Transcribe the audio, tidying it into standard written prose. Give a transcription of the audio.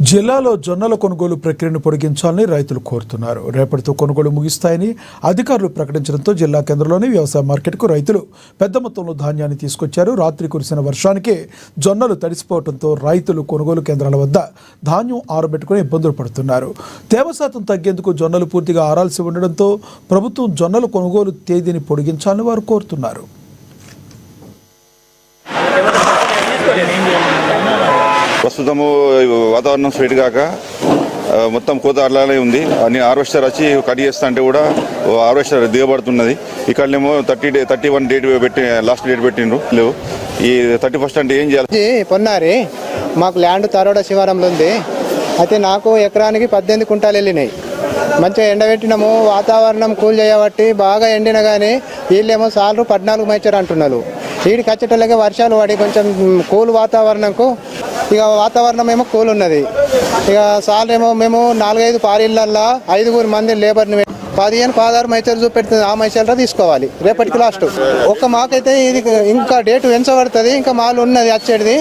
జిల్లాలో జొన్నల కొనుగోలు ప్రక్రియను పొడిగించాలని రైతులు కోరుతున్నారు. రేపటితో కొనుగోలు ముగిస్తాయని అధికారులు ప్రకటించడంతో జిల్లా కేంద్రంలోని వ్యవసాయ మార్కెట్కు రైతులు పెద్ద మొత్తంలో ధాన్యాన్ని తీసుకొచ్చారు. రాత్రి కురిసిన వర్షానికి జొన్నలు తడిసిపోవడంతో రైతులు కొనుగోలు కేంద్రాల వద్ద ధాన్యం ఆరబెట్టుకుని ఇబ్బందులు పడుతున్నారు. తేమ శాతం తగ్గేందుకు జొన్నలు పూర్తిగా ఆరాల్సి ఉండడంతో ప్రభుత్వం జొన్నల కొనుగోలు తేదీని పొడిగించాలని వారు కోరుతున్నారు. ప్రస్తుతము వాతావరణం స్వీట్ కాక మొత్తం కోత అట్లానే ఉంది. అన్ని హార్వెస్టర్ వచ్చి కట్ చేస్తా అంటే కూడా హార్వెస్టర్ దిగబడుతున్నది. ఇక్కడనేమో 31 డేట్ పెట్టి లాస్ట్ డేట్ పెట్టిండ్రు. లేవు ఈ 31 అంటే ఏం చేయాలి? పొన్నారి మాకు ల్యాండ్ తరోడ శివారంలో ఉంది. అయితే నాకు ఎకరానికి 18 కుంటాలు వెళ్ళినాయి. మంచిగా ఎండబెట్టినాము, వాతావరణం కూల్ చేయబట్టి బాగా ఎండిన కానీ వీళ్ళేమో సార్లు 14 మైచర్ అంటున్నారు. వీడికి వచ్చేటోళ్ళకి వర్షాలు పడి కొంచెం కూల్ వాతావరణంకు ఇక వాతావరణం ఏమో కూల్ ఉన్నది. ఇక సార్లేమో మేము 4-5 పారీళ్ళల్లో 5 మంది లేబర్ని 15-16 మైచర్లు చూపెడుతుంది. ఆ మైచర్లో తీసుకోవాలి రేపటికి లాస్ట్. మాకైతే ఇది ఇంకా డేట్ వెంచబడుతుంది. ఇంకా మాలు ఉన్నది వచ్చేది.